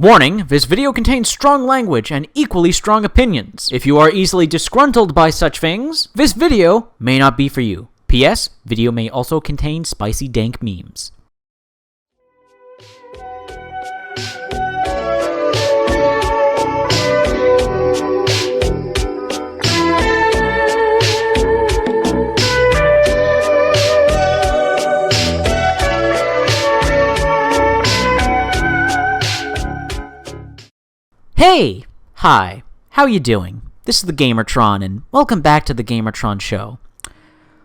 Warning, this video contains strong language and equally strong opinions. If you are easily disgruntled by such things, this video may not be for you. P.S. Video may also contain spicy dank memes. Hey! Hi, how you doing? This is the Gamertron, and welcome back to the Gamertron Show.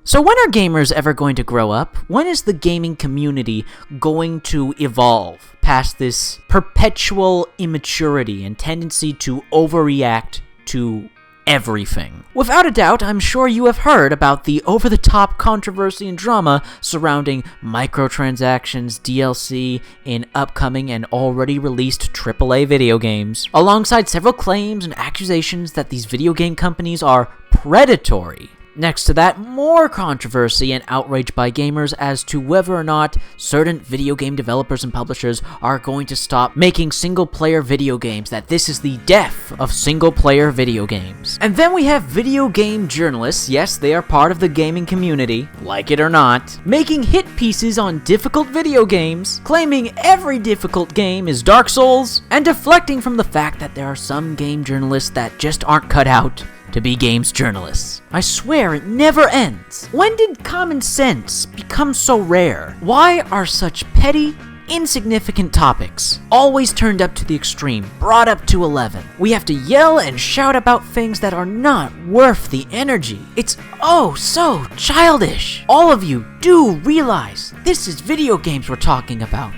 So when are gamers ever going to grow up? When is the gaming community going to evolve past this perpetual immaturity and tendency to overreact to everything? Without a doubt, I'm sure you have heard about the over-the-top controversy and drama surrounding microtransactions, DLC in upcoming and already released AAA video games, alongside several claims and accusations that these video game companies are predatory. Next to that, more controversy and outrage by gamers as to whether or not certain video game developers and publishers are going to stop making single-player video games, that this is the death of single-player video games. And then we have video game journalists, yes, they are part of the gaming community, like it or not, making hit pieces on difficult video games, claiming every difficult game is Dark Souls, and deflecting from the fact that there are some game journalists that just aren't cut out to be games journalists. I swear it never ends. When did common sense become so rare? Why are such petty, insignificant topics always turned up to the extreme, brought up to 11? We have to yell and shout about things that are not worth the energy. It's oh so childish. All of you do realize this is video games we're talking about.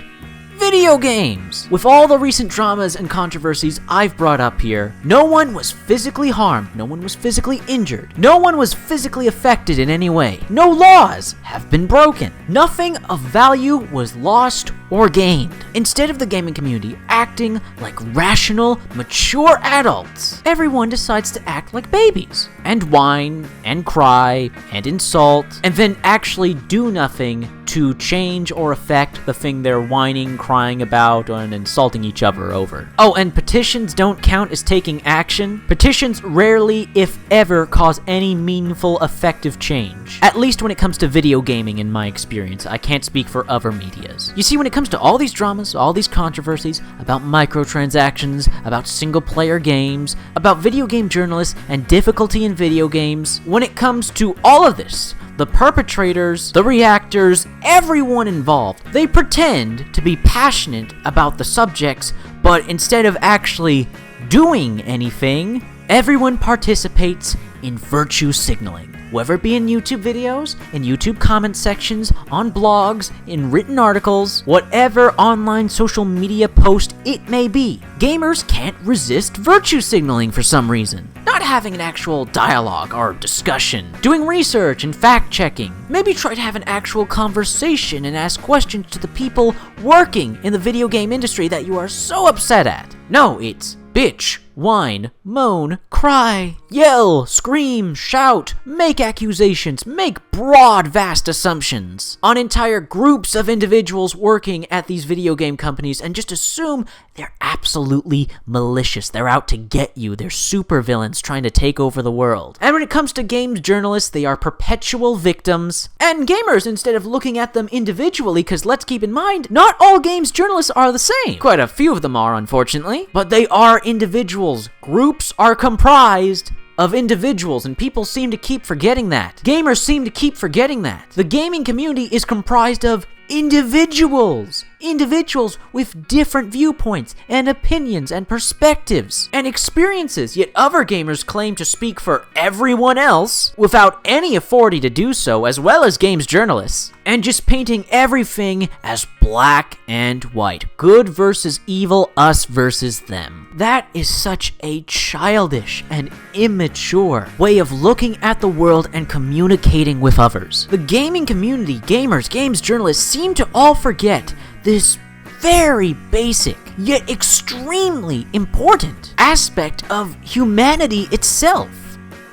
Video games! With all the recent dramas and controversies I've brought up here, no one was physically harmed, no one was physically injured, no one was physically affected in any way, no laws have been broken, nothing of value was lost or gained. Instead of the gaming community acting like rational, mature adults, everyone decides to act like babies, and whine, and cry, and insult, and then actually do nothing to change or affect the thing they're whining, crying about, and insulting each other over. Oh, and petitions don't count as taking action. Petitions rarely, if ever, cause any meaningful, effective change. At least when it comes to video gaming, in my experience. I can't speak for other medias. You see, when it comes to all these dramas, all these controversies about microtransactions, about single-player games, about video game journalists, and difficulty in video games, when it comes to all of this, the perpetrators, the reactors, everyone involved, they pretend to be passionate about the subjects, but instead of actually doing anything, everyone participates in virtue signaling. Whether it be in YouTube videos, in YouTube comment sections, on blogs, in written articles, whatever online social media post it may be, gamers can't resist virtue signaling for some reason. Not having an actual dialogue or discussion, doing research and fact-checking. Maybe try to have an actual conversation and ask questions to the people working in the video game industry that you are so upset at. No, it's bitch, whine, moan, cry, yell, scream, shout, make accusations, make broad, vast assumptions on entire groups of individuals working at these video game companies and just assume they're absolutely malicious. They're out to get you. They're supervillains trying to take over the world. And when it comes to games journalists, they are perpetual victims. And gamers, instead of looking at them individually, because let's keep in mind, not all games journalists are the same. Quite a few of them are, unfortunately. But they are individuals. Groups are comprised of individuals, and people seem to keep forgetting that. Gamers seem to keep forgetting that. The gaming community is comprised of individuals. Individuals with different viewpoints and opinions and perspectives and experiences, yet other gamers claim to speak for everyone else without any authority to do so, as well as games journalists, and just painting everything as black and white. Good versus evil, us versus them. That is such a childish and immature way of looking at the world and communicating with others. The gaming community, gamers, games journalists seem to all forget this very basic, yet extremely important aspect of humanity itself.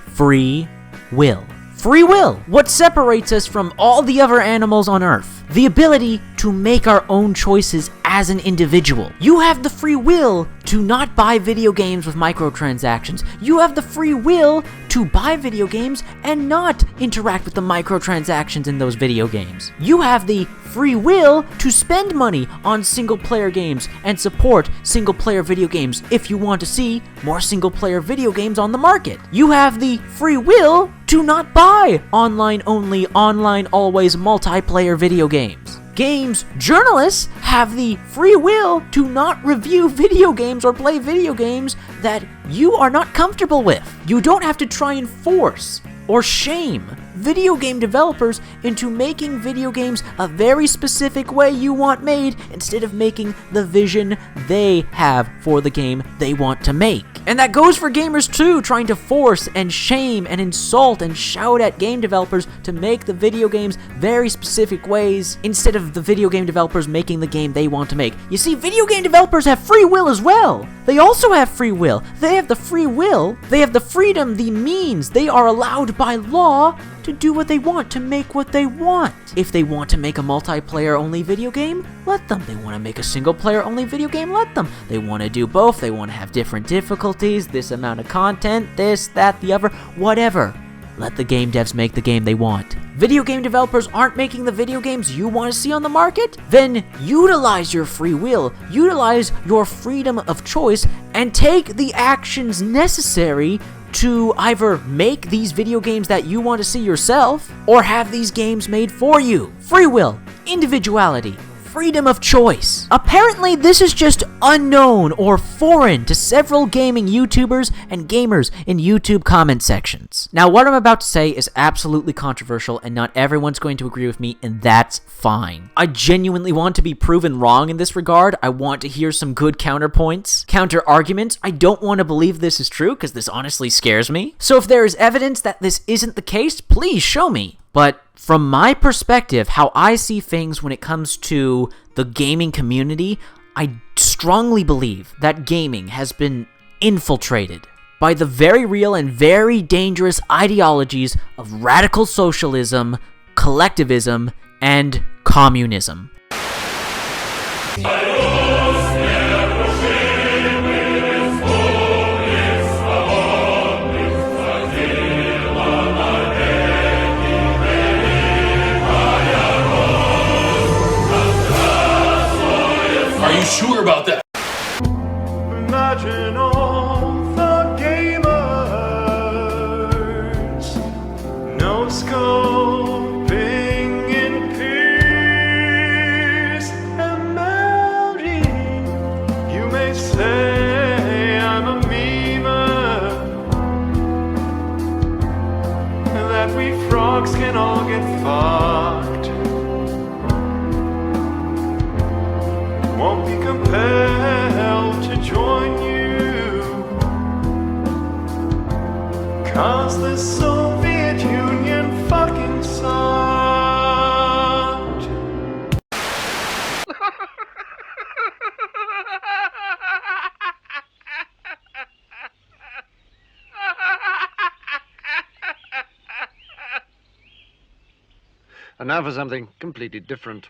Free will. Free will. What separates us from all the other animals on Earth? The ability to make our own choices as an individual. You have the free will to not buy video games with microtransactions. You have the free will to buy video games and not interact with the microtransactions in those video games. You have the free will to spend money on single-player games and support single-player video games if you want to see more single-player video games on the market. You have the free will to not buy online-only, online-always multiplayer video games. Games journalists have the free will to not review video games or play video games that you are not comfortable with. You don't have to try and force or shame video game developers into making video games a very specific way you want made instead of making the vision they have for the game they want to make. And that goes for gamers too, trying to force and shame and insult and shout at game developers to make the video games very specific ways instead of the video game developers making the game they want to make. You see, video game developers have free will as well. They also have free will. They have the free will, they have the freedom, the means. They are allowed by law to do what they want, to make what they want. If they want to make a multiplayer-only video game, let them. They want to make a single-player-only video game, let them. They want to do both. They want to have different difficulties, this amount of content, this, that, the other, whatever. Let the game devs make the game they want. Video game developers aren't making the video games you want to see on the market? Then utilize your free will, utilize your freedom of choice, and take the actions necessary to either make these video games that you want to see yourself, or have these games made for you. Free will, individuality, freedom of choice. Apparently, this is just unknown or foreign to several gaming YouTubers and gamers in YouTube comment sections. Now, what I'm about to say is absolutely controversial, and not everyone's going to agree with me, and that's fine. I genuinely want to be proven wrong in this regard. I want to hear some good counterpoints, counter-arguments. I don't want to believe this is true, because this honestly scares me. So if there is evidence that this isn't the case, please show me. But from my perspective, how I see things when it comes to the gaming community, I strongly believe that gaming has been infiltrated by the very real and very dangerous ideologies of radical socialism, collectivism, and communism. Sure about that. Imagine all the gamers, no scoping in peace and melting. You may say I'm a memer, that we frogs can all get fucked. Won't be compelled to join you, 'cause the Soviet Union fucking sucked. And now for something completely different.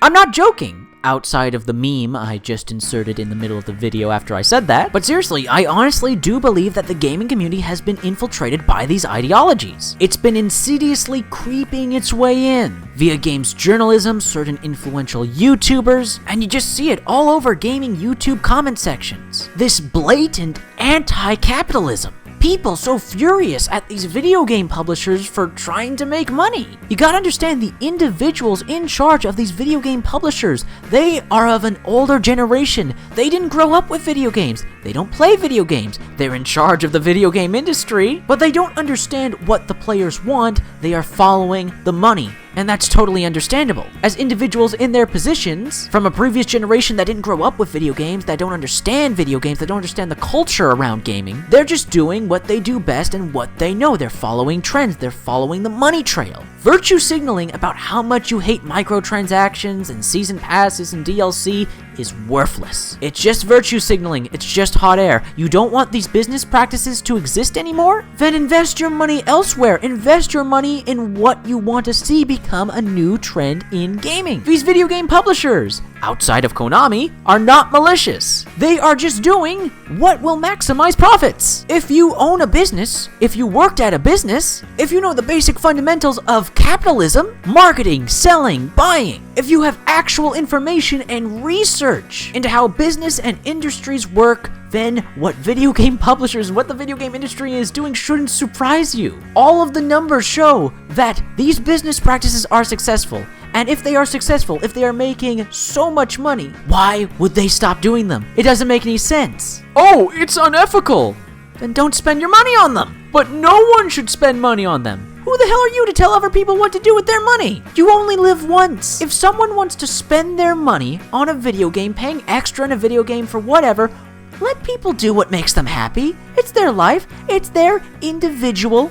I'm not joking, outside of the meme I just inserted in the middle of the video after I said that, but seriously, I honestly do believe that the gaming community has been infiltrated by these ideologies. It's been insidiously creeping its way in, via games journalism, certain influential YouTubers, and you just see it all over gaming YouTube comment sections. This blatant anti-capitalism. People so furious at these video game publishers for trying to make money. You gotta understand, the individuals in charge of these video game publishers, they are of an older generation. They didn't grow up with video games. They don't play video games. They're in charge of the video game industry, but they don't understand what the players want. They are following the money. And that's totally understandable. As individuals in their positions, from a previous generation that didn't grow up with video games, that don't understand video games, that don't understand the culture around gaming, they're just doing what they do best and what they know. They're following trends. They're following the money trail. Virtue signaling about how much you hate microtransactions and season passes and DLC is worthless. It's just virtue signaling. It's just hot air. You don't want these business practices to exist anymore? Then invest your money elsewhere. Invest your money in what you want to see, because become a new trend in gaming. These video game publishers, outside of Konami, are not malicious. They are just doing what will maximize profits. If you own a business, if you worked at a business, if you know the basic fundamentals of capitalism, marketing, selling, buying, if you have actual information and research into how business and industries work, then what video game publishers and what the video game industry is doing shouldn't surprise you. All of the numbers show that these business practices are successful. And if they are successful, if they are making so much money, why would they stop doing them? It doesn't make any sense. Oh, it's unethical. Then don't spend your money on them. But no one should spend money on them. Who the hell are you to tell other people what to do with their money? You only live once. If someone wants to spend their money on a video game, paying extra in a video game for whatever, let people do what makes them happy. It's their life. It's their individual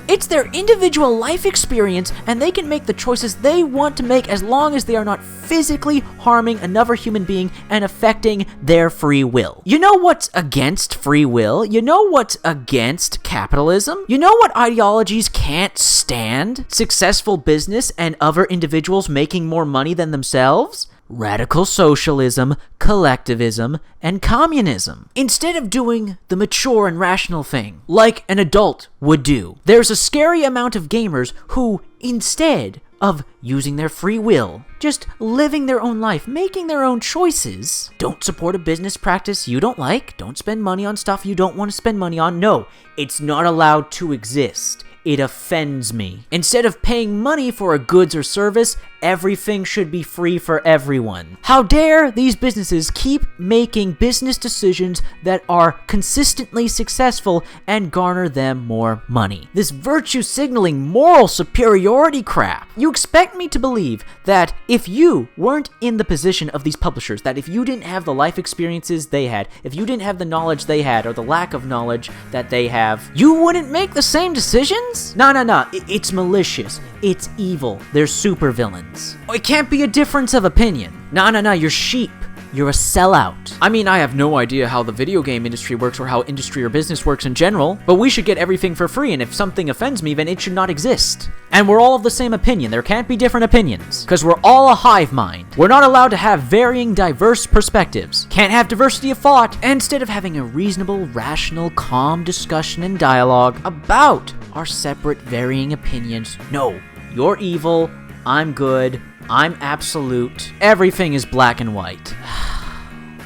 life experience, and they can make the choices they want to make as long as they are not physically harming another human being and affecting their free will. You know what's against free will? You know what's against capitalism? You know what ideologies can't stand? Successful business and other individuals making more money than themselves? Radical socialism, collectivism, and communism. Instead of doing the mature and rational thing, like an adult would do, there's a scary amount of gamers who, instead of using their free will, just living their own life, making their own choices, don't support a business practice you don't like, don't spend money on stuff you don't want to spend money on. No, it's not allowed to exist. It offends me. Instead of paying money for a goods or service, everything should be free for everyone. How dare these businesses keep making business decisions that are consistently successful and garner them more money? This virtue signaling moral superiority crap. You expect me to believe that if you weren't in the position of these publishers, that if you didn't have the life experiences they had, if you didn't have the knowledge they had or the lack of knowledge that they have, you wouldn't make the same decisions? No. It's malicious. It's evil. They're supervillains. It can't be a difference of opinion. No. You're sheep. You're a sellout. I mean, I have no idea how the video game industry works or how industry or business works in general, but we should get everything for free, and if something offends me, then it should not exist. And we're all of the same opinion. There can't be different opinions, because we're all a hive mind. We're not allowed to have varying, diverse perspectives. Can't have diversity of thought. And instead of having a reasonable, rational, calm discussion and dialogue about our separate, varying opinions, no, you're evil, I'm good, I'm absolute, everything is black and white.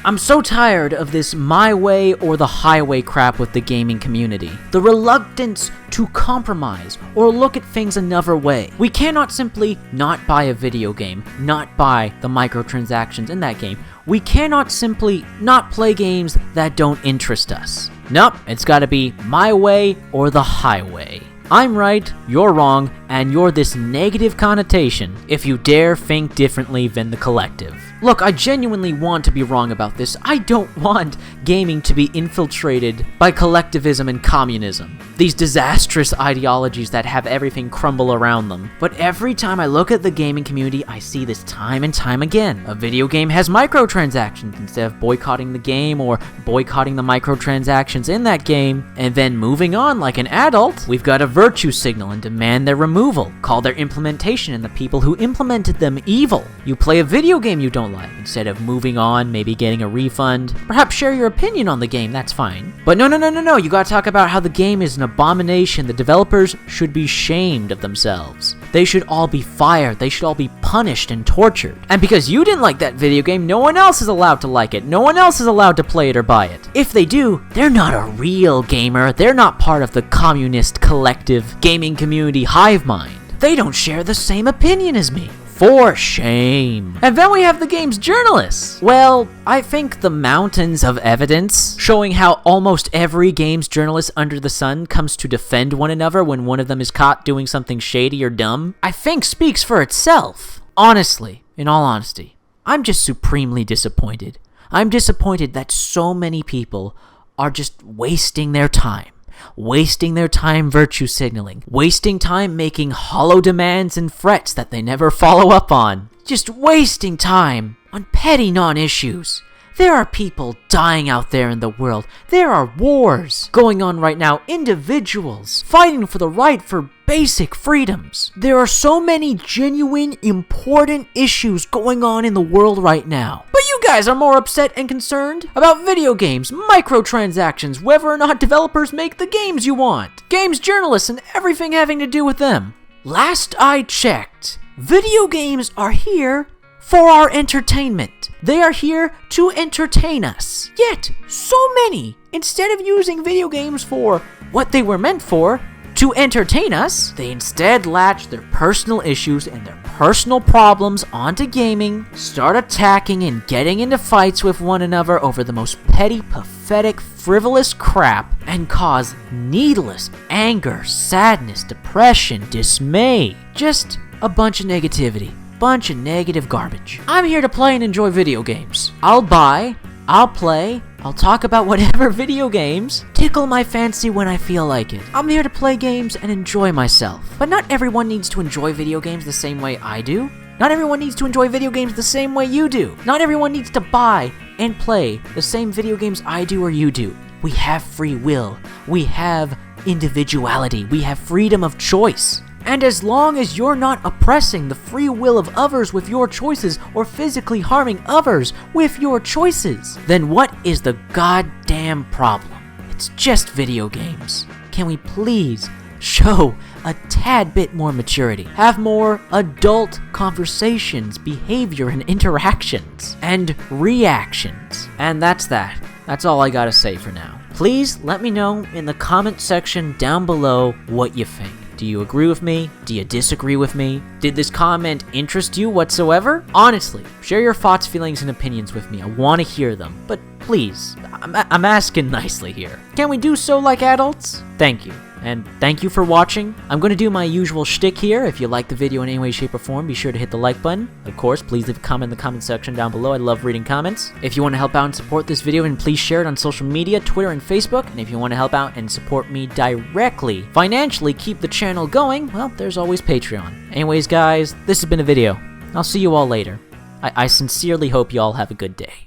I'm so tired of this my way or the highway crap with the gaming community. The reluctance to compromise or look at things another way. We cannot simply not buy a video game, not buy the microtransactions in that game. We cannot simply not play games that don't interest us. Nope, it's gotta be my way or the highway. I'm right, you're wrong, and you're this negative connotation if you dare think differently than the collective. Look, I genuinely want to be wrong about this. I don't want gaming to be infiltrated by collectivism and communism. These disastrous ideologies that have everything crumble around them. But every time I look at the gaming community, I see this time and time again. A video game has microtransactions. Instead of boycotting the game or boycotting the microtransactions in that game, and then moving on like an adult, we've got a virtue signal and demand their removal. Call their implementation and the people who implemented them evil. You play a video game you don't like. Instead of moving on, maybe getting a refund, perhaps share your opinion on the game, that's fine. But no, you gotta talk about how the game is an abomination. The developers should be shamed of themselves. They should all be fired. They should all be punished and tortured. And because you didn't like that video game, no one else is allowed to like it. No one else is allowed to play it or buy it. If they do, they're not a real gamer. They're not part of the communist collective gaming community hive mind. They don't share the same opinion as me. For shame. And then we have the game's journalists. Well, I think the mountains of evidence showing how almost every game's journalist under the sun comes to defend one another when one of them is caught doing something shady or dumb, I think speaks for itself. Honestly, in all honesty, I'm just supremely disappointed. I'm disappointed that so many people are just wasting their time. Wasting their time virtue signaling, wasting time making hollow demands and threats that they never follow up on, just wasting time on petty non-issues. There are people dying out there in the world. There are wars going on right now. Individuals fighting for the right for basic freedoms. There are so many genuine, important issues going on in the world right now. But you guys are more upset and concerned about video games, microtransactions, whether or not developers make the games you want, games journalists, and everything having to do with them. Last I checked, video games are here for our entertainment. They are here to entertain us. Yet, so many, instead of using video games for what they were meant for, to entertain us, they instead latch their personal issues and their personal problems onto gaming, start attacking and getting into fights with one another over the most petty, pathetic, frivolous crap, and cause needless anger, sadness, depression, dismay. Just a bunch of negativity. Bunch of negative garbage. I'm here to play and enjoy video games. I'll buy, I'll play, I'll talk about whatever video games tickle my fancy when I feel like it. I'm here to play games and enjoy myself. But not everyone needs to enjoy video games the same way I do. Not everyone needs to enjoy video games the same way you do. Not everyone needs to buy and play the same video games I do or you do. We have free will. We have individuality. We have freedom of choice. And as long as you're not oppressing the free will of others with your choices or physically harming others with your choices, then what is the goddamn problem? It's just video games. Can we please show a tad bit more maturity? Have more adult conversations, behavior, and interactions, and reactions. And that's that. That's all I gotta say for now. Please let me know in the comment section down below what you think. Do you agree with me? Do you disagree with me? Did this comment interest you whatsoever? Honestly, share your thoughts, feelings, and opinions with me. I want to hear them. But please, I'm asking nicely here. Can we do so like adults? Thank you. And thank you for watching. I'm going to do my usual shtick here. If you like the video in any way, shape, or form, be sure to hit the like button. Of course, please leave a comment in the comment section down below. I love reading comments. If you want to help out and support this video, then please share it on social media, Twitter, and Facebook. And if you want to help out and support me directly, financially keep the channel going, well, there's always Patreon. Anyways, guys, this has been a video. I'll see you all later. I sincerely hope you all have a good day.